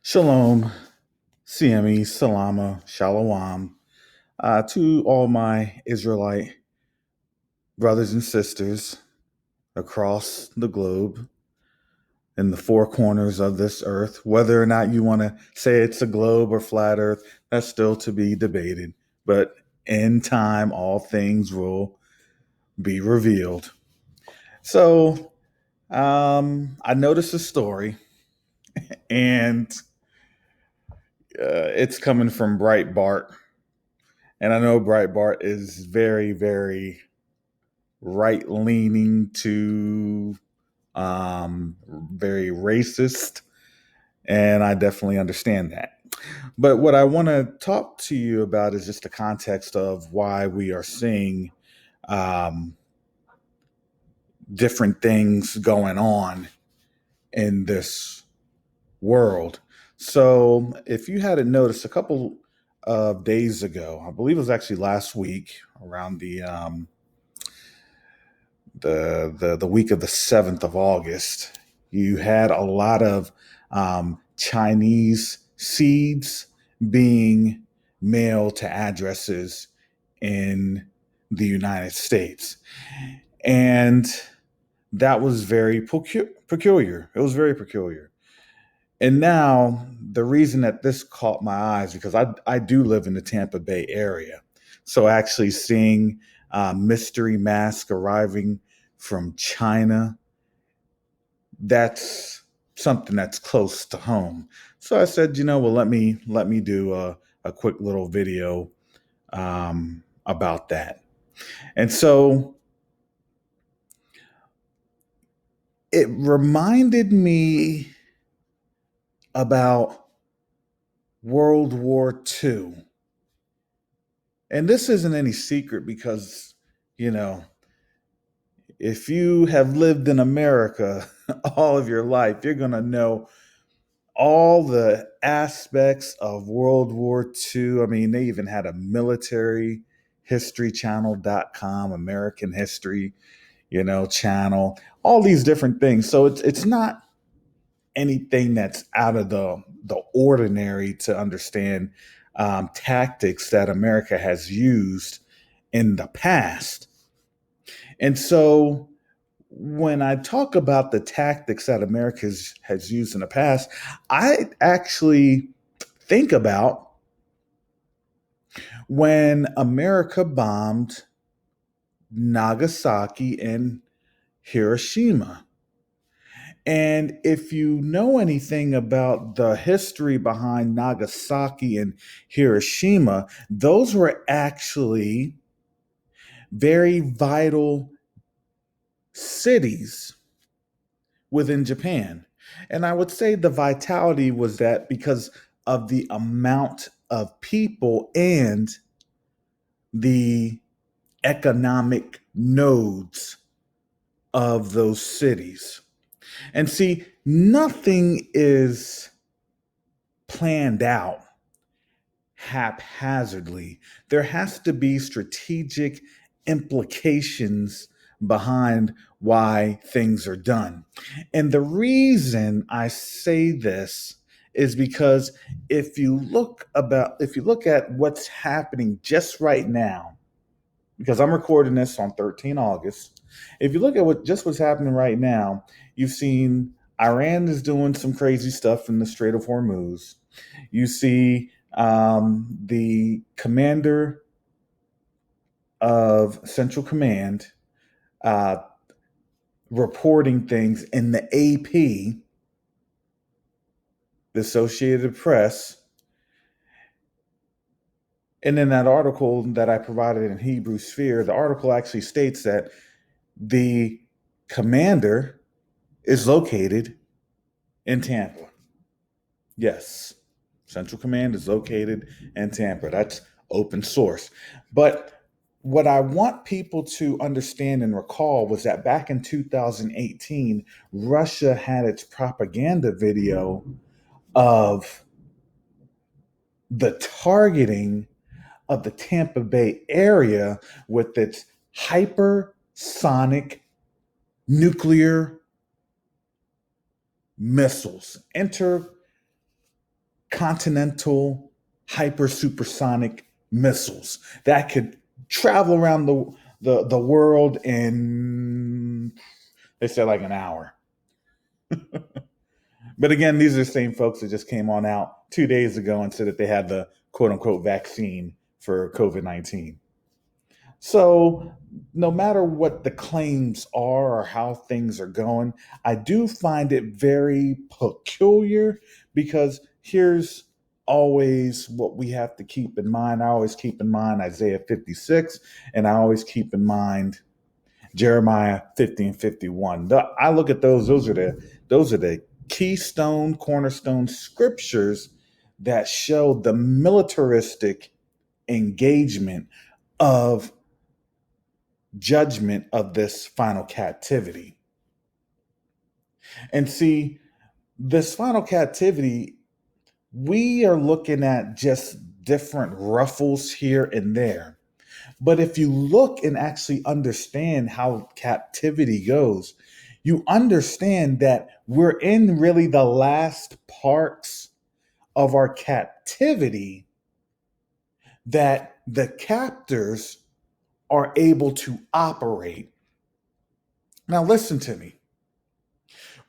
Shalom, CME, Salama, Shalom, to all my Israelite brothers and sisters across the globe in the four corners of this earth. Whether or not you want to say it's a globe or flat earth, that's still to be debated. But in time, all things will be revealed. So I noticed a story, and it's coming from Breitbart. And I know Breitbart is very, very right leaning to very racist. And I definitely understand that. But what I want to talk to you about is just the context of why we are seeing um, different things going on in this world. So, if you hadn't noticed, a couple of days ago, I believe it was actually last week, around the week of the 7th of August, you had a lot of Chinese seeds being mailed to addresses in the United States. And that was very peculiar. It was very peculiar. And now the reason that this caught my eyes, because I do live in the Tampa Bay area. So actually seeing mystery mask arriving from China, that's something that's close to home. So I said, well, let me do a quick little video about that. And so it reminded me about World War II. And this isn't any secret because, you know, if you have lived in America all of your life, you're going to know all the aspects of World War II. I mean, they even had a military history channel.com, American history, channel, all these different things. So it's not anything that's out of the ordinary to understand tactics that America has used in the past. And so when I talk about the tactics that America has used in the past, I actually think about when America bombed Nagasaki and Hiroshima. And if you know anything about the history behind Nagasaki and Hiroshima, those were actually very vital cities within Japan. And I would say the vitality was that because of the amount of people and the economic nodes of those cities. And see, nothing is planned out haphazardly. There has to be strategic implications behind why things are done. And the reason I say this is because if you look at what's happening just right now, because I'm recording this on 13 August, if you look at what's happening right now, you've seen Iran is doing some crazy stuff in the Strait of Hormuz. You see the commander of Central Command uh, reporting things in the AP, the Associated Press. And in that article that I provided in Hebrew Sphere, the article actually states that the commander is located in Tampa. Yes, Central Command is located in Tampa. That's open source. But what I want people to understand and recall was that back in 2018, Russia had its propaganda video of the targeting of the Tampa Bay area with its hypersonic nuclear missiles, intercontinental hypersupersonic missiles that could travel around the world in, they said, like an hour. But again, these are the same folks that just came on out 2 days ago and said that they had the quote unquote vaccine for COVID-19. So, no matter what the claims are or how things are going, I do find it very peculiar because here's always what we have to keep in mind. I always keep in mind Isaiah 56, and I always keep in mind Jeremiah 50 and 51. I look at those are the keystone, cornerstone scriptures that show the militaristic engagement of judgment of this final captivity. And see, this final captivity, we are looking at just different ruffles here and there. But if you look and actually understand how captivity goes, you understand that we're in really the last parts of our captivity that the captors are able to operate. Now, listen to me.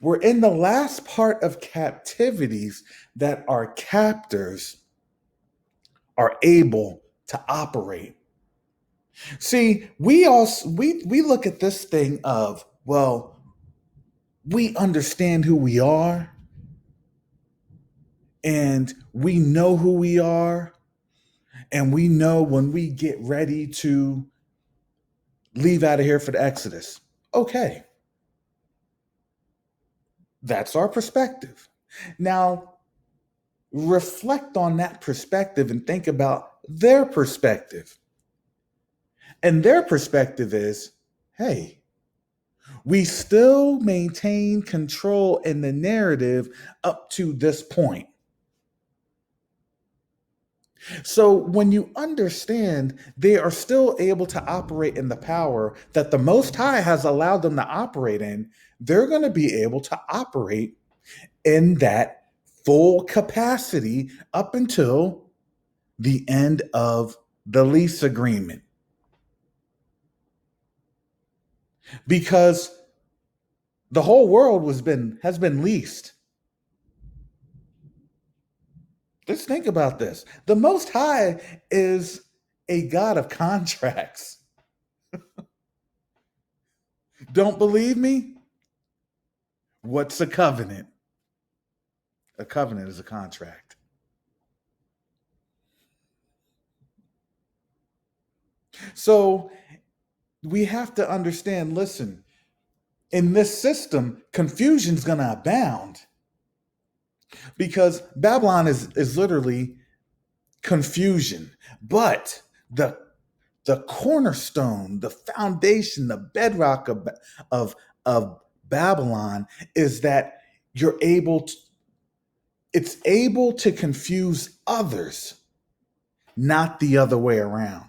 We're in the last part of captivities that our captors are able to operate. See, we look at this thing of, well, we understand who we are and we know who we are, and we know when we get ready to leave out of here for the Exodus. Okay. That's our perspective. Now, reflect on that perspective and think about their perspective. And their perspective is, hey, we still maintain control in the narrative up to this point. So when you understand they are still able to operate in the power that the Most High has allowed them to operate in, they're going to be able to operate in that full capacity up until the end of the lease agreement. Because the whole world has been leased. Let's think about this. The Most High is a God of contracts. Don't believe me? What's a covenant? A covenant is a contract. So we have to understand, listen, in this system, confusion's going to abound because Babylon is literally confusion. But the cornerstone, the foundation, the bedrock of Babylon is that it's able to confuse others, not the other way around.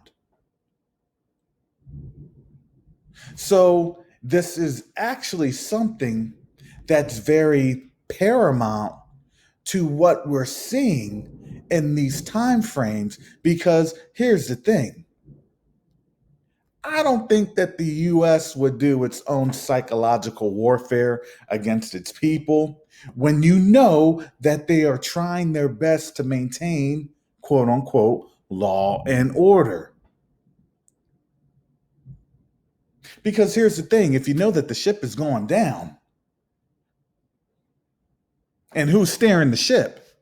So this is actually something that's very paramount to what we're seeing in these time frames, because here's the thing. I don't think that the US would do its own psychological warfare against its people when you know that they are trying their best to maintain, quote unquote, law and order. Because here's the thing, if you know that the ship is going down, and who's steering the ship?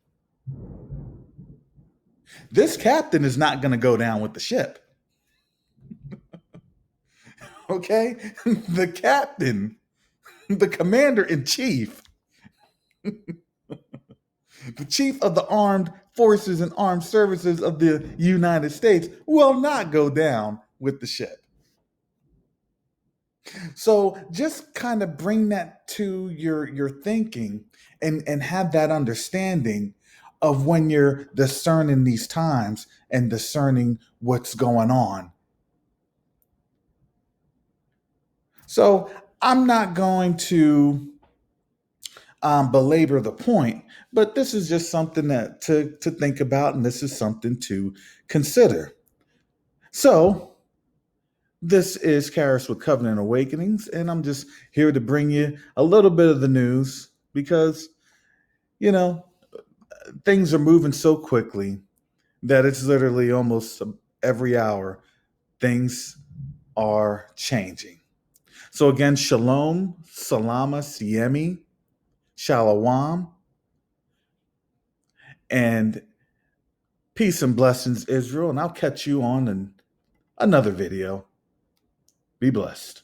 This captain is not going to go down with the ship. Okay? The captain, the commander in chief, the chief of the armed forces and armed services of the United States will not go down with the ship. So just kind of bring that to your thinking and have that understanding of when you're discerning these times and discerning what's going on. So I'm not going to belabor the point, but this is just something that to think about, and this is something to consider. So, this is Karis with Covenant Awakenings, and I'm just here to bring you a little bit of the news because, you know, things are moving so quickly that it's literally almost every hour things are changing. So, again, Shalom, Salama, Siemi, Shalawam, and peace and blessings, Israel. And I'll catch you on another video. Be blessed.